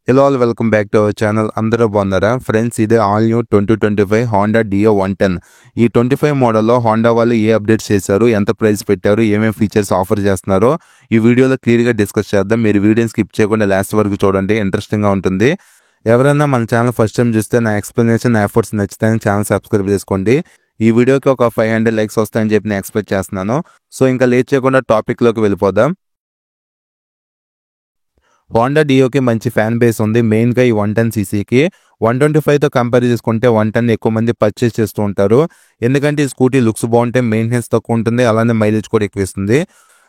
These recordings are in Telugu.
Hello all, welcome back to our channel. అందరూ బాగున్నారా ఫ్రెండ్స్? ఇదే ఆల్ న్యూ 2025 Honda Dio 110. ఈ 25 మోడల్లో హోండా వాళ్ళు ఏ అప్డేట్స్ చేశారు, ఎంత ప్రైస్ పెట్టారు, ఏమేమి ఫీచర్స్ ఆఫర్ చేస్తున్నారో ఈ వీడియోలో క్లియర్గా డిస్కస్ చేద్దాం. మీరు వీడియోని స్కిప్ చేయకుండా లాస్ట్ వరకు చూడండి, ఇంట్రెస్టింగ్గా ఉంటుంది. ఎవరైనా మన ఛానల్ ఫస్ట్ టైం చూస్తే నా ఎక్స్ప్లెనేషన్ ఎఫర్ట్స్ నచ్చితే ఛానల్ సబ్స్క్రైబ్ చేసుకోండి. ఈ వీడియోకి ఒక 500 లైక్స్ వస్తాయని చెప్పి నేను ఎక్స్పెక్ట్ చేస్తున్నాను. సో ఇంకా లేట్ చేయకుండా టాపిక్లోకి వెళ్ళిపోదాం. హోండా డియోకి మంచి ఫ్యాన్ బేస్ ఉంది. మెయిన్గా ఈ 110cc 125తో కంపేర్ చేసుకుంటే 110 ఎక్కువ మంది పర్చేస్ చేస్తూ ఉంటారు. ఎందుకంటే ఈ స్కూటీ లుక్స్ బాగుంటాయి, మెయింటెనెన్స్ తక్కువ ఉంటుంది, అలానే మైలేజ్ కూడా ఎక్కువ ఇస్తుంది.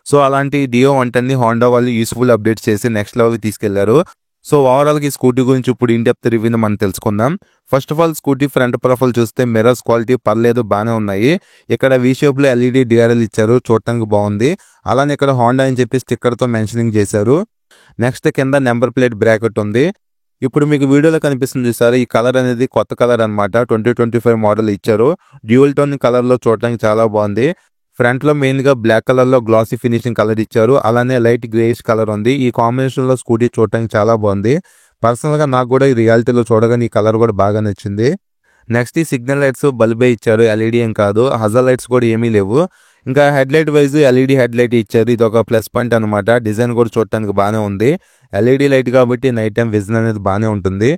సో అలాంటి డియో 110ని హోండా వాళ్ళు యూస్ఫుల్ అప్డేట్స్ చేసి నెక్స్ట్ లెవెల్కి తీసుకెళ్లారు. సో ఓవరాల్గా ఈ స్కూటీ గురించి ఇప్పుడు ఇన్ డెప్త్ రివ్యూని మనం తెలుసుకుందాం. First of all scooty front profile చూస్తే మిర్రర్స్ క్వాలిటీ పర్లేదు, బాగానే ఉన్నాయి. ఇక్కడ వి షేప్లో ఎల్ఈడి డిఆర్ఎల్ ఇచ్చారు, చూడటానికి బాగుంది. అలానే ఇక్కడ హోండా అని చెప్పి స్టిక్కర్తో మెన్షనింగ్ చేశారు. నెక్స్ట్ కింద నెంబర్ ప్లేట్ బ్రాకెట్ ఉంది. ఇప్పుడు మీకు వీడియోలో కనిపిస్తుంది చూసారు, ఈ కలర్ అనేది కొత్త కలర్ అనమాట. 2025 మోడల్ ఇచ్చారు. డ్యూయల్ టోన్ కలర్లో చూడటానికి చాలా బాగుంది. ఫ్రంట్లో మెయిన్గా బ్లాక్ కలర్లో గ్లాసీ ఫినిషింగ్ కలర్ ఇచ్చారు. అలానే లైట్ గ్రేయిష్ కలర్ ఉంది. ఈ కాంబినేషన్లో స్కూటీ చూడటానికి చాలా బాగుంది. పర్సనల్గా నాకు కూడా ఈ రియాలిటీలో చూడగానే ఈ కలర్ కూడా బాగా నచ్చింది. నెక్స్ట్ ఈ సిగ్నల్ లైట్స్ బల్బే ఇచ్చారు, ఎల్ఈడి ఏం కాదు. హజర్ లైట్స్ కూడా ఏమీ లేవు. ఇంకా head light wise LED head light ఇచ్చారు. ఇది ఒక ప్లస్ పాయింట్ అనమాట. డిజైన్ కూడా చూడటానికి బాగానే ఉంది. ఎల్ఈడి లైట్ కాబట్టి నైట్ టైం విజన్ అనేది బాగానే ఉంటుంది.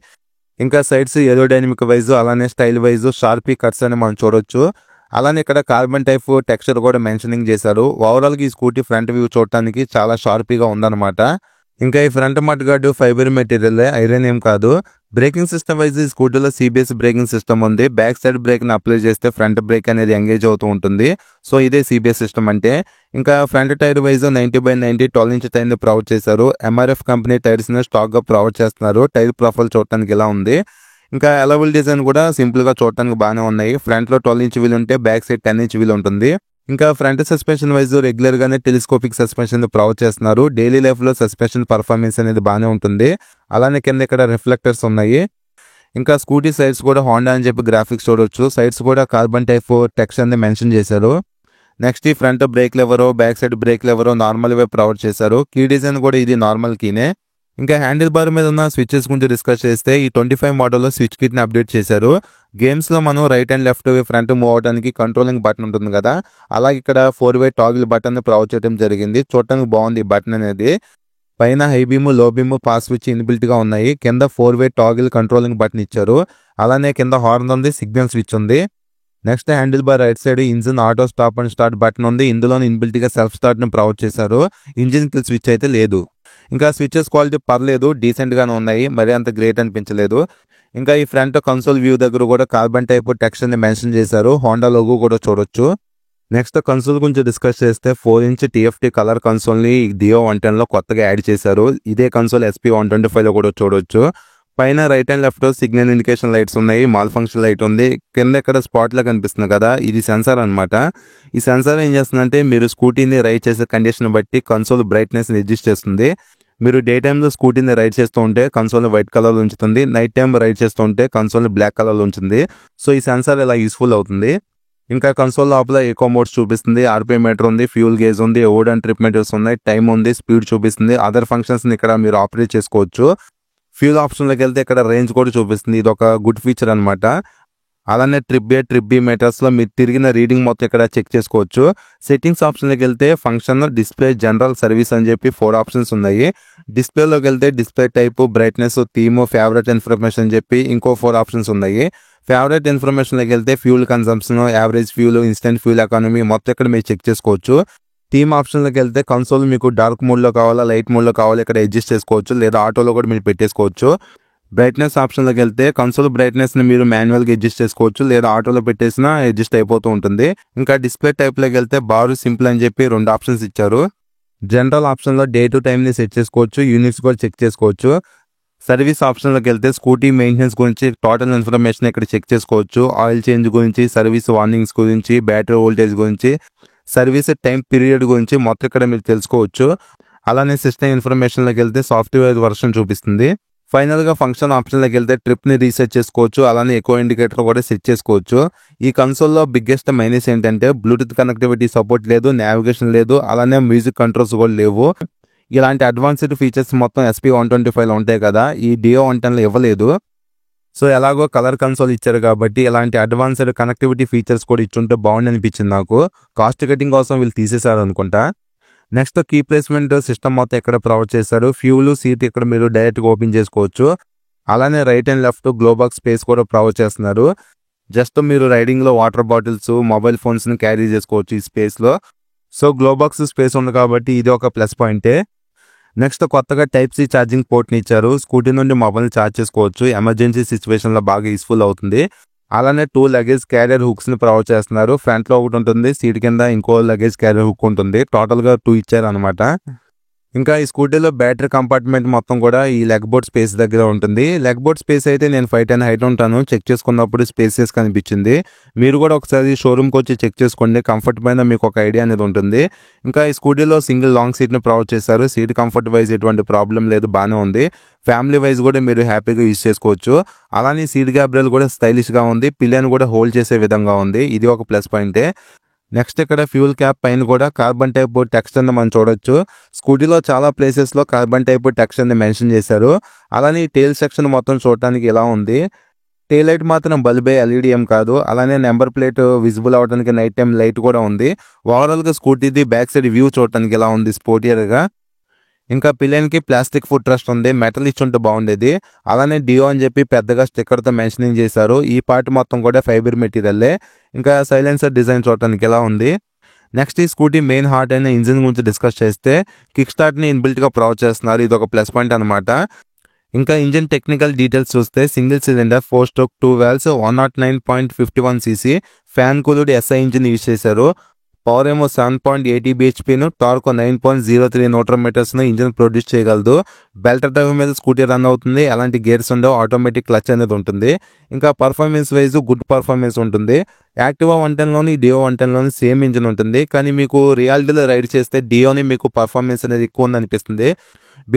ఇంకా సైడ్స్ ఏరోడైనమిక్ వైజ్ అలానే స్టైల్ వైజ్ షార్పీ కట్స్ అని మనం చూడొచ్చు. అలానే ఇక్కడ కార్బన్ టైప్ టెక్స్చర్ కూడా మెన్షనింగ్ చేశారు. ఓవరాల్గా ఈ స్కూటీ ఫ్రంట్ వ్యూ చూడటానికి చాలా షార్పీగా ఉందన్నమాట. ఇంకా ఈ front mud guard fibre material, iron ఏం కాదు. బ్రేకింగ్ సిస్టమ్ వైజ్ ఈ స్కూటీలో సిబిఎస్ బ్రేకింగ్ సిస్టమ్ ఉంది. బ్యాక్ సైడ్ బ్రేక్ని అప్లై చేస్తే ఫ్రంట్ బ్రేక్ అనేది ఎంగేజ్ అవుతూ ఉంటుంది. సో ఇదే సిబిఎస్ సిస్టమ్ అంటే. ఇంకా ఫ్రంట్ టైర్ వైజ్ 90/90 12 ఇంచ్ టైర్ని ప్రొవైడ్ చేశారు. ఎంఆర్ఎఫ్ కంపెనీ టైర్స్ని స్టాక్గా ప్రొవైడ్ చేస్తున్నారు. టైర్ ప్రొఫైల్ చూడటానికి ఇలా ఉంది. ఇంకా అలవల్ డిజైన్ కూడా సింపుల్గా చూడటానికి బాగానే ఉన్నాయి. ఫ్రంట్లో 12 ఇంచ్ వీల్ ఉంటే బ్యాక్ సైడ్ 10 ఇంచ్ వీల్ ఉంటుంది. ఇంకా ఫ్రంట్ సస్పెన్షన్ వైజ్ రెగ్యులర్ గానే టెలిస్కోపిక్ సస్పెన్షన్ ప్రొవైడ్ చేస్తున్నారు. డైలీ లైఫ్ లో సస్పెన్షన్ పర్ఫార్మెన్స్ అనేది బాగానే ఉంటుంది. అలానే కింద ఇక్కడ రిఫ్లెక్టర్స్ ఉన్నాయి. ఇంకా స్కూటీ సైడ్స్ కూడా హోండా అని చెప్పి గ్రాఫిక్స్ చూడొచ్చు. సైడ్స్ కూడా కార్బన్ టైప్ టెక్స్చర్ ని మెన్షన్ చేశారు. నెక్స్ట్ ఈ ఫ్రంట్ బ్రేక్ లెవరో బ్యాక్ సైడ్ బ్రేక్ లెవరో నార్మల్ వే ప్రొవైడ్ చేశారు. కీ డిజైన్ కూడా ఇది నార్మల్ కీనే. ఇంకా హ్యాండిల్ బార్ మీద ఉన్న స్విచెస్ గురించి డిస్కస్ చేస్తే ఈ 25 మోడల్లో స్విచ్ కిట్ని అప్డేట్ చేశారు. గేమ్స్లో మనం right and left front move అవడానికి కంట్రోలింగ్ బటన్ ఉంటుంది కదా, అలాగే ఇక్కడ 4-way టాగిల్ బటన్ ప్రొవైడ్ చేయడం జరిగింది. చూడటానికి బాగుంది ఈ బటన్ అనేది. పైన high beam, low beam, pass switch ఇన్బిల్ట్గా ఉన్నాయి. కింద 4-way టాగిల్ కంట్రోలింగ్ బటన్ ఇచ్చారు. అలానే కింద హార్న్ ఉంది, సిగ్నల్ స్విచ్ ఉంది. Next handle bar right side engine auto stop and start button ఉంది. ఇందులో ఇన్బిల్ట్గా సెల్ఫ్ స్టార్ట్ని ప్రొవైడ్ చేశారు. ఇంజిన్ కిల్ స్విచ్ అయితే లేదు. ఇంకా స్విచెస్ క్వాలిటీ పర్లేదు, డీసెంట్గానే ఉన్నాయి, మరీ అంత గ్రేట్ అనిపించలేదు. ఇంకా ఈ ఫ్రంట్ కన్సోల్ వ్యూ దగ్గర కూడా కార్బన్ టైప్ టెక్స్చర్ని మెన్షన్ చేశారు. హోండా లోగో కూడా చూడొచ్చు. నెక్స్ట్ కన్సోల్ గురించి డిస్కస్ చేస్తే 4 ఇంచ్ టీఎఫ్టీ కలర్ కన్సోల్ని డియో 110లో కొత్తగా యాడ్ చేశారు. ఇదే కన్సోల్ SP 125లో కూడా చూడొచ్చు. పైన right and left signal indication lights ఉన్నాయి, మాల్ ఫంక్షన్ లైట్ ఉంది. కింద ఇక్కడ స్పాట్లో కనిపిస్తుంది కదా, ఇది సెన్సార్ అనమాట. ఈ సెన్సార్ ఏం చేస్తుందంటే మీరు స్కూటీని రైడ్ చేసే కండిషన్ బట్టి కన్సోల్ బ్రైట్నెస్ని అడ్జస్ట్ చేస్తుంది. మీరు డే టైంలో స్కూటీని రైడ్ చేస్తూ ఉంటే కన్సోల్ని వైట్ కలర్లో ఉంచుతుంది, నైట్ టైం రైడ్ చేస్తూ ఉంటే కన్సోల్ని బ్లాక్ కలర్లో ఉంచుతుంది. సో ఈ సెన్సార్ ఇలా యూస్ఫుల్ అవుతుంది. ఇంకా కన్సోల్ లోపల ఎకో మోడ్స్ చూపిస్తుంది, ఆర్పిఎం మీటర్ ఉంది, ఫ్యూల్ గేజ్ ఉంది, ఓడ్ అండ్ ట్రిప్ మీటర్స్ ఉన్నాయి, టైం ఉంది, స్పీడ్ చూపిస్తుంది. అదర్ ఫంక్షన్స్ని ఇక్కడ మీరు ఆపరేట్ చేసుకోవచ్చు. ఫ్యూల్ ఆప్షన్లోకి వెళ్తే ఇక్కడ రేంజ్ కూడా చూపిస్తుంది. ఇది ఒక గుడ్ ఫీచర్ అనమాట. అలానే ట్రిప్ బి మీటర్స్లో మీరు తిరిగిన రీడింగ్ మొత్తం ఇక్కడ చెక్ చేసుకోవచ్చు. సెట్టింగ్స్ ఆప్షన్లోకి వెళ్తే ఫంక్షన్, డిస్ప్లే, జనరల్, సర్వీస్ అని చెప్పి 4 ఆప్షన్స్ ఉన్నాయి. డిస్ప్లేలోకి వెళ్తే display type, brightness, theme, favourite information అని చెప్పి ఇంకో 4 ఆప్షన్స్ ఉన్నాయి. ఫేవరెట్ ఇన్ఫర్మేషన్లోకి వెళ్తే fuel consumption, average fuel, instant fuel economy మొత్తం ఇక్కడ మీరు చెక్ చేసుకోవచ్చు. థీమ్ ఆప్షన్లోకి వెళ్తే కన్సోల్ మీకు డార్క్ మోడ్లో కావాలా, లైట్ మోడ్లో కావాలా ఇక్కడ అడ్జస్ట్ చేసుకోవచ్చు, లేదా ఆటోలో కూడా మీరు పెట్టేసుకోవచ్చు. బ్రైట్నెస్ ఆప్షన్లోకి వెళ్తే కన్సోల్ బ్రైట్నెస్ని మీరు మాన్యువల్గా అడ్జస్ట్ చేసుకోవచ్చు, లేదా ఆటోలో పెట్టేసినా అడ్జస్ట్ అయిపోతూ ఉంటుంది. ఇంకా డిస్ప్లే టైప్లోకి వెళ్తే బారు, సింపుల్ అని చెప్పి 2 ఆప్షన్స్ ఇచ్చారు. జనరల్ ఆప్షన్లో డే టు టైమ్ని సెట్ చేసుకోవచ్చు, యూనిట్స్ కూడా చెక్ చేసుకోవచ్చు. సర్వీస్ ఆప్షన్లోకి వెళ్తే స్కూటీ మెయింటెనెన్స్ గురించి టోటల్ ఇన్ఫర్మేషన్ ఇక్కడ చెక్ చేసుకోవచ్చు. ఆయిల్ చేంజ్ గురించి, సర్వీస్ వార్నింగ్స్ గురించి, బ్యాటరీ వోల్టేజ్ గురించి, సర్వీస్ టైం పీరియడ్ గురించి మొత్తం ఇక్కడ మీరు తెలుసుకోవచ్చు. అలానే సిస్టమ్ ఇన్ఫర్మేషన్లోకి వెళ్తే సాఫ్ట్వేర్ వర్షన్ చూపిస్తుంది. ఫైనల్గా ఫంక్షన్ ఆప్షన్లోకి వెళ్తే ట్రిప్ని రీసెట్ చేసుకోవచ్చు, అలానే ఎకో ఇండికేటర్ కూడా సెట్ చేసుకోవచ్చు. ఈ కన్సోల్లో బిగ్గెస్ట్ మైనస్ ఏంటంటే బ్లూటూత్ కనెక్టివిటీ సపోర్ట్ లేదు, నావిగేషన్ లేదు, అలానే మ్యూజిక్ కంట్రోల్స్ కూడా లేవు. ఇలాంటి అడ్వాన్స్డ్ ఫీచర్స్ మొత్తం SP125లో ఉంటాయి కదా, ఈ డియో 110లో ఇవ్వలేదు. సో ఎలాగో కలర్ కన్సోల్ ఇచ్చారు కాబట్టి ఇలాంటి అడ్వాన్స్డ్ కనెక్టివిటీ ఫీచర్స్ కూడా ఇచ్చుంటే బాగుంది అనిపించింది నాకు. కాస్ట్ కటింగ్ కోసం వీళ్ళు తీసేశారు అనుకుంటా. నెక్స్ట్ కీ ప్లేస్మెంట్ సిస్టమ్ మొత్తం ఇక్కడ ప్రొవైడ్ చేశారు. ఫ్యూల్ సీట్ ఇక్కడ మీరు డైరెక్ట్గా ఓపెన్ చేసుకోవచ్చు. అలానే రైట్ అండ్ లెఫ్ట్ గ్లోబాక్స్ స్పేస్ కూడా ప్రొవైడ్ చేస్తున్నారు. జస్ట్ మీరు రైడింగ్లో వాటర్ బాటిల్స్, మొబైల్ ఫోన్స్ని క్యారీ చేసుకోవచ్చు ఈ స్పేస్లో. సో గ్లోబాక్స్ స్పేస్ ఉంది కాబట్టి ఇది ఒక ప్లస్ పాయింటే. నెక్స్ట్ కొత్తగా Type-C ఛార్జింగ్ పోర్ట్ని ఇచ్చారు. స్కూటీ నుండి మొబైల్ని ఛార్జ్ చేసుకోవచ్చు. ఎమర్జెన్సీ సిచ్యువేషన్లో బాగా యూస్ఫుల్ అవుతుంది. అలానే 2 లగేజ్ క్యారియర్ హుక్స్ని ప్రొవైడ్ చేస్తున్నారు. ఫ్రంట్లో ఒకటి ఉంటుంది, సీట్ కింద ఇంకో లగేజ్ క్యారియర్ హుక్ ఉంటుంది. టోటల్గా 2 ఇచ్చారు అనమాట. ఇంకా ఈ స్కూటీలో బ్యాటరీ కంపార్ట్మెంట్ మొత్తం కూడా ఈ లెగ్ బోర్డ్ స్పేస్ దగ్గర ఉంటుంది. లెగ్ బోర్డ్ స్పేస్ అయితే నేను 5'10" హైట్ ఉంటాను. చెక్ చేసుకున్నప్పుడు స్పేసెస్ కనిపించింది. మీరు కూడా ఒకసారి షోరూమ్కి వచ్చి చెక్ చేసుకోండి. కంఫర్ట్ పైన మీకు ఒక ఐడియా అనేది ఉంటుంది. ఇంకా ఈ స్కూటీలో సింగిల్ లాంగ్ సీట్ని ప్రొవైడ్ చేశారు. సీట్ కంఫర్ట్ వైజ్ ఎటువంటి ప్రాబ్లం లేదు, బాగానే ఉంది. ఫ్యామిలీ వైజ్ కూడా మీరు హ్యాపీగా యూజ్ చేసుకోవచ్చు. అలానే సీట్ గ్యాబ్రెల్ కూడా స్టైలిష్గా ఉంది. పిల్లన్ కూడా హోల్డ్ చేసే విధంగా ఉంది. ఇది ఒక ప్లస్ పాయింటే. నెక్స్ట్ ఇక్కడ ఫ్యూల్ క్యాప్ పైన కూడా కార్బన్ టైప్ టెక్స్ట్ అని మనం చూడొచ్చు. స్కూటీలో చాలా ప్లేసెస్లో కార్బన్ టైప్ టెక్స్ట్ అని మెన్షన్ చేశారు. అలానే టైల్ సెక్షన్ మొత్తం చూడటానికి ఇలా ఉంది. టైల్ లైట్ మాత్రం బల్బే, LED ఏం కాదు. అలానే నెంబర్ ప్లేట్ విజిబుల్ అవడానికి నైట్ టైం లైట్ కూడా ఉంది. ఓవరాల్గా స్కూటీది బ్యాక్ సైడ్ వ్యూ చూడటానికి ఇలా ఉంది, స్పోర్టియర్గా. ఇంకా పిల్లన్కి ప్లాస్టిక్ ఫుట్ రెస్ట్ ఉంది. మెటల్ ఇచ్చుంటే బాగుండేది. అలానే డియో అని చెప్పి పెద్దగా స్టిక్కర్తో మెన్షనింగ్ చేశారు. ఈ పార్ట్ మొత్తం కూడా ఫైబర్ మెటీరియల్లే. ఇంకా సైలెన్సర్ డిజైన్ చూడటానికి ఎలా ఉంది. నెక్స్ట్ ఈ స్కూటీ మెయిన్ హార్ట్ అయిన ఇంజిన్ గురించి డిస్కస్ చేస్తే కిక్ స్టార్ట్ని ఇన్బిల్ట్గా ప్రొవైడ్ చేస్తున్నారు. ఇది ఒక ప్లస్ పాయింట్ అనమాట. ఇంకా ఇంజిన్ టెక్నికల్ డీటెయిల్స్ చూస్తే single cylinder 4-stroke 2 valves 109.51 cc fan cooled SI engine use చేశారు. పవర్ ఏమో 7.80 bhpను, టార్క్ 9.03 Nm ఇంజిన్ ప్రొడ్యూస్ చేయగలదు. బెల్ట్ డ్రైవ్ మీద స్కూటీ రన్ అవుతుంది. అలాంటి గేర్స్ ఉండవు, ఆటోమేటిక్ క్లచ్ అనేది ఉంటుంది. ఇంకా పర్ఫార్మెన్స్ వైజ్ గుడ్ పర్ఫార్మెన్స్ ఉంటుంది. యాక్టివా 110లోని డియో 110లోని సేమ్ ఇంజిన్ ఉంటుంది. కానీ మీకు రియాలిటీలో రైడ్ చేస్తే డియోని మీకు పర్ఫార్మెన్స్ అనేది ఎక్కువ ఉంది అనిపిస్తుంది.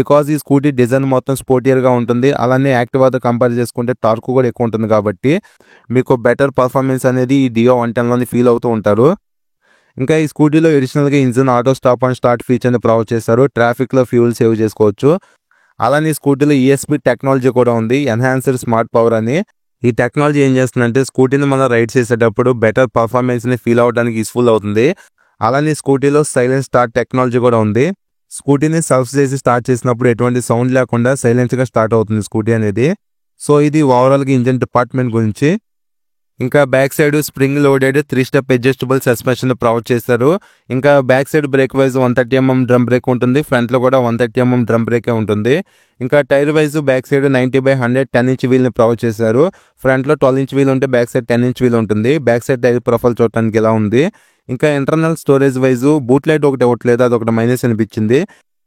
బికాజ్ ఈ స్కూటీ డిజైన్ మొత్తం స్పోర్టియర్గా ఉంటుంది. అలానే యాక్టివాతో కంపేర్ చేసుకుంటే టార్క్ కూడా ఎక్కువ ఉంటుంది కాబట్టి మీకు బెటర్ పర్ఫార్మెన్స్ అనేది ఈ డియో 110లోని ఫీల్ అవుతూ ఉంటారు. ఇంకా ఈ స్కూటీలో ఎడిషనల్గా engine auto stop and start ఫీచర్ని ప్రొవైడ్ చేశారు. ట్రాఫిక్లో ఫ్యూల్ సేవ్ చేసుకోవచ్చు. అలానే స్కూటీలో ESP టెక్నాలజీ కూడా ఉంది, ఎన్హాన్స్డ్ స్మార్ట్ పవర్ అని. ఈ టెక్నాలజీ ఏం చేస్తుందంటే స్కూటీని మనం రైడ్ చేసేటప్పుడు బెటర్ పర్ఫార్మెన్స్ని ఫీల్ అవడానికి యూస్ఫుల్ అవుతుంది. అలానే స్కూటీలో సైలెంట్ స్టార్ట్ టెక్నాలజీ కూడా ఉంది. స్కూటీని సర్ఫ్ చేసి స్టార్ట్ చేసినప్పుడు ఎటువంటి సౌండ్ లేకుండా సైలెంట్గా స్టార్ట్ అవుతుంది స్కూటీ అనేది. సో ఇది ఓవరాల్గా ఇంజిన్ డిపార్ట్మెంట్ గురించి. ఇంకా back side spring loaded 3-step adjustable suspension provide చేస్తారు. ఇంకా back side brake wise 130 mm drum brake ఉంటుంది. ఫ్రంట్లో కూడా 130 mm డ్రమ్ బ్రేకే ఉంటుంది. ఇంకా టైర్ వైజ్ బ్యాక్ సైడ్ 90/100 10" వీల్ని ప్రొవైడ్ చేశారు. ఫ్రంట్లో 12" వీల్ ఉంటే బ్యాక్ సైడ్ 10" వీల్ ఉంటుంది. బ్యాక్ సైడ్ టైర్ ప్రొఫైల్ చూడటానికి ఇలా ఉంది. ఇంకా internal storage wise boot light ఒకటి ఇవ్వట్లేదు, అదొకటి మైనస్ అనిపించింది.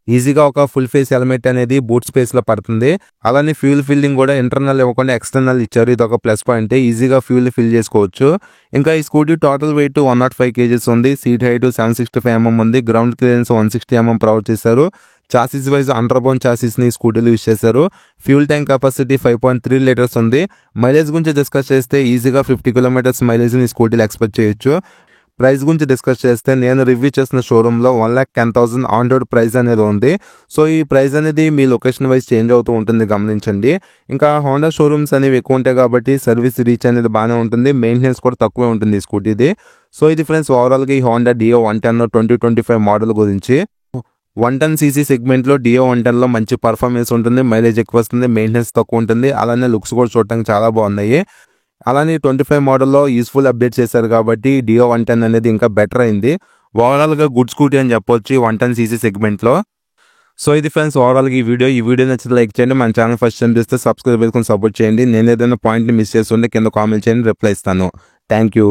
ఈజీగా ఒక ఫుల్ ఫేస్ హెల్మెట్ అనేది బూట్ స్పేస్లో పడుతుంది. అలానే ఫ్యూల్ ఫిల్లింగ్ కూడా ఇంటర్నల్ ఇవ్వకుండా ఎక్స్టర్నల్ ఇచ్చారు. ఇది ఒక ప్లస్ పాయింట్. ఈజీగా ఫ్యూల్ ఫిల్ చేసుకోవచ్చు. ఇంకా ఈ స్కూటీ టోటల్ వెయిట్ 105 kgs ఉంది. సీట్ హైట్ 765 mm ఉంది. గ్రౌండ్ క్లియరెన్స్ 160 mm ప్రొవైడ్ చేశారు. చాసిస్ వైజ్ అండర్బోన్ చాసిస్ని స్కూటీలు యూజ్ చేశారు. ఫ్యూల్ ట్యాంక్ కెపాసిటీ 5.3 liters ఉంది. మైలేజ్ గురించి డిస్కస్ చేస్తే ఈజీగా 50 kilometers మైలేజ్ని స్కూటీలు ఎక్స్పెక్ట్ చేయొచ్చు. ప్రైస్ గురించి డిస్కస్ చేస్తే నేను రివ్యూ చేసిన షోరూంలో 1,10,000 ఆన్ రోడ్ ప్రైస్ అనేది ఉంది. సో ఈ ప్రైస్ అనేది మీ లొకేషన్ వైజ్ చేంజ్ అవుతూ ఉంటుంది, గమనించండి. ఇంకా హోండా షోరూమ్స్ అనేవి ఎక్కువ ఉంటాయి కాబట్టి సర్వీస్ రీచ్ అనేది బాగానే ఉంటుంది. మెయింటెనెన్స్ కూడా తక్కువే ఉంటుంది ఈ స్కూటీది. సో ఇది ఫ్రెండ్స్ ఓవరాల్గా ఈ హోండా డియో 110 2025 మోడల్ గురించి. 110cc సెగ్మెంట్లో డియో 110లో మంచి పర్ఫార్మెన్స్ ఉంటుంది, మైలేజ్ ఎక్కువ వస్తుంది, మెయింటెనెన్స్ తక్కువ ఉంటుంది. అలానే లుక్స్ కూడా చూడటానికి చాలా బాగున్నాయి. అలానే 25 మోడల్లో యూస్ఫుల్ అప్డేట్ చేశారు కాబట్టి డియో 110 అనేది ఇంకా బెటర్ అయింది. ఓవరాల్గా గుడ్ స్కూటీ అని చెప్పొచ్చు 110cc సెగ్మెంట్లో. సో ఇది ఫ్రెండ్స్ ఓవరాల్గా ఈ వీడియో నచ్చితే లైక్ చేయండి. మన ఛానల్ ఫస్ట్ టైం చేస్తే సబ్స్క్రైబ్ చేసుకొని సపోర్ట్ చేయండి. నేను ఏదైనా పాయింట్ని మిస్ చేస్తుంటే కింద కామెంట్ చేయండి, రిప్లై ఇస్తాను. Thank you.